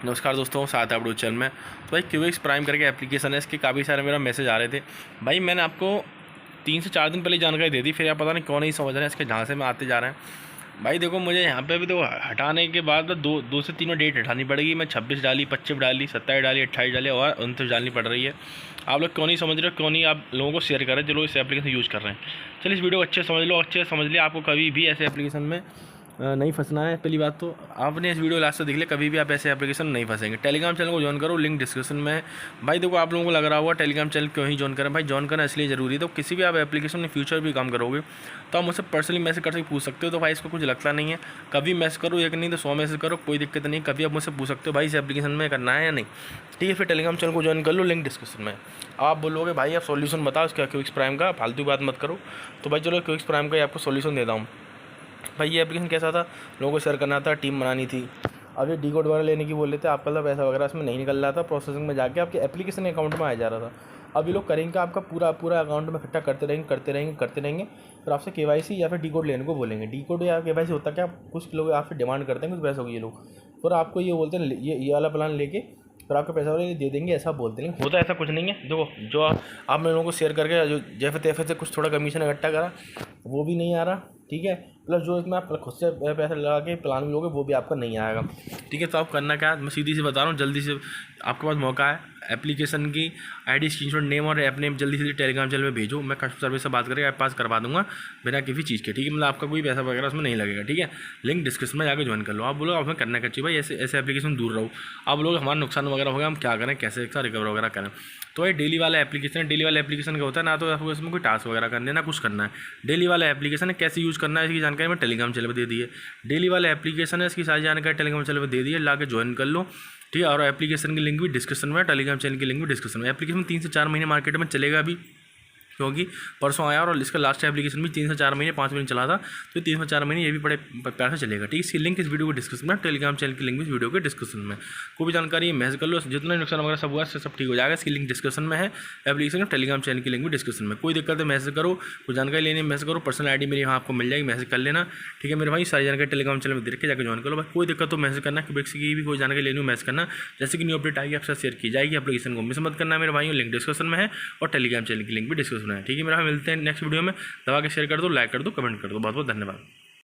नमस्कार दोस्तों, साथ आप चैनल में। तो भाई क्यूएक्स प्राइम करके एप्लीकेशन है, इसके काफ़ी सारे मेरा मैसेज आ रहे थे। भाई मैंने आपको 3 से 4 दिन पहले जानकारी दे दी, फिर आप पता नहीं क्यों नहीं समझ रहे हैं, इसके झांसे में आते जा रहे हैं। भाई देखो, मुझे यहाँ पे भी तो हटाने के बाद दो से तीनों डेट हटानी पड़ेगी। मैं 26 डाली, 25 डाली, 27 डाली, 28 डाली और 29 डालनी पड़ रही है। आप लोग क्यों नहीं समझ रहे हो, क्यों नहीं आप लोगों को शेयर कर रहे हैं जो लोग इस एप्लीकेशन यूज़ कर रहे हैं। चलिए इस वीडियो को अच्छे समझ लो, अच्छे समझ लिया। आपको कभी भी ऐसे एप्लीकेशन में नहीं फंसना है। पहली बात तो आपने इस वीडियो लास्ट से देख लिया, कभी भी आप ऐसे एप्लीकेशन नहीं फंसेंगे। टेलीग्राम चैनल को ज्वाइन करो, लिंक डिस्क्रिप्शन में है। भाई देखो, आप लोगों को लग रहा होगा टेलीग्राम चैनल क्यों ही ज्वाइन करें। भाई ज्वाइन करना इसलिए ज़रूरी है, तो किसी भी आप एप्लीकेशन में फ्यूचर भी काम करोगे तो आप मुझसे पर्सनली मैसेज करके पूछ सकते हो। तो भाई इसको कुछ लगता नहीं है, कभी मैसेज करो, एक नहीं तो 100 मैसेज करो, कोई दिक्कत नहीं। कभी आप मुझसे पूछ सकते हो भाई इस एप्लीकेशन में करना है या नहीं। ठीक है, फिर टेलीग्राम चैनल को ज्वाइन कर लो, लिंक डिस्क्रिप्शन में। आप बोलोगे भाई आप सॉल्यूशन बताओ इसका, क्यूएक्स प्राइम का, फालतू बात मत करो। तो भाई चलो क्यूएक्स प्राइम का आपको सॉल्यूशन देता हूँ। भाई ये एप्लीकेशन कैसा था, लोगों को शेयर करना था, टीम बनानी थी। अब ये डी कोड वगैरह लेने की बोल रहे थे, आपका मतलब पैसा वगैरह इसमें नहीं निकल रहा था, प्रोसेसिंग में जाके आपके एप्लीकेशन अकाउंट में आ जा रहा था। अब ये लोग करेंगे आपका पूरा अकाउंट में इकट्ठा करते रहेंगे। फिर आपसे केवाईसी या फिर डी कोड लेने को बोलेंगे। डी कोड या केवाईसी होता क्या, कुछ लोग आपसे डिमांड करते हैं कुछ पैसों की ये लोग, फिर आपको ये बोलते हैं ये वाला प्लान लेके फिर आपका पैसा वाले दे देंगे, ऐसा बोलते हैं। होता ऐसा कुछ नहीं है। देखो, जो आपने लोगों को शेयर करके जो जैसे तैसे से कुछ थोड़ा कमीशन इकट्ठा करा, वो भी नहीं आ रहा। ठीक है, प्लस जो इसमें आप खुद से पैसा लगा के प्लान लोगे वो भी आपका नहीं आएगा। ठीक है, तो आप करना क्या है, मैं सीधी सी बता रहा हूँ, जल्दी से आपके पास मौका है। एप्लीकेशन की आईडी, स्क्रीनशॉट, नेम और ऐप नेम जल्दी से टेलीग्राम चैनल में भेजो। मैं कस्टमर सर्विस से बात करके ऐप पास करवा दूंगा बिना किसी चीज़ के। ठीक है, मतलब आपका कोई पैसा वगैरह उसमें नहीं लगेगा। ठीक है, लिंक डिस्क्रिप्शन में जाकर ज्वाइन कर लो। आप बोलो आप हमें करना क्या चाहिए, भाई ऐसे एप्लीकेशन दूर रहो। आप लोग हमारा नुकसान वगैरह होगा, हम क्या करें, कैसे रिकवर वगैरह करें। तो भाई डेली वाला एप्लीकेशन है। डेली वाला एप्लीकेशन क्या होता है, ना तो आपको इसमें कोई टास्क वगैरह करने है, ना कुछ करना है। डेली वाला एप्लीकेशन है, कैसे यूज़ करना है इसकी जानकारी मैं टेलीग्राम चैनल पर दे दी है। डेली वाला एप्लीकेशन है, इसकी सारी जानकारी टेलीग्राम चैनल पर दे दी है, ला के ज्वाइन कर लो। ठीक है, और एप्लीकेशन की लिंक भी डिस्क्रिप्शन में, टेलीग्राम चैनल की लिंक भी डिस्क्रिप्शन में। एप्लीकेशन 3 से 4 महीने मार्केट में चलेगा भी, क्योंकि परसों आया और इसका लास्ट एप्लीकेशन भी 3 से 4 महीने 5 महीने चला था। तो 3 से 4 महीने ये भी बड़े प्यार से चलेगा। ठीक है, इसकी लिंक इस वीडियो के डिस्क्रिप्शन में, टेलीग्राम चैनल की लिंक भी इस वीडियो के डिस्क्रिप्शन में। कोई भी जानकारी मैसेज कर लो, जितना नुकसान वगैरह सब हुआ सब ठीक हो जाएगा। इसकी लिंक डिस्क्रिप्शन में है, एप्लीकेशन टेलीग्राम चैनल की लिंक भी डिस्क्रिप्शन में। कोई दिक्कत है मैसेज करो, कोई जानकारी लेनी मैसेज करो, पर्सनल आईडी मेरी यहाँ आपको मिल जाएगी, मैसेज कर लेना। ठीक है मेरे भाई, सारी जानकारी टेलीग्राम चैनल में देख के जाकर ज्वाइन करो। भाई कोई दिक्कत तो मैसेज करना, क्यूएक्स की भी कोई जानकारी लेनी हो मैसेज करना। जैसे कि न्यू अपडेट आएगी आपसे शेयर की जाएगी। एप्लीकेशन को मिस मत करना मेरे भाई, लिंक डिस्क्रिप्शन में है और टेलीग्राम चैनल की लिंक भी डिस्क्रिप्शन में है। ठीक है मेरा, मिलते हैं नेक्स्ट वीडियो में। दबा के शेयर कर दो, लाइक कर दो, कमेंट कर दो। बहुत बहुत धन्यवाद।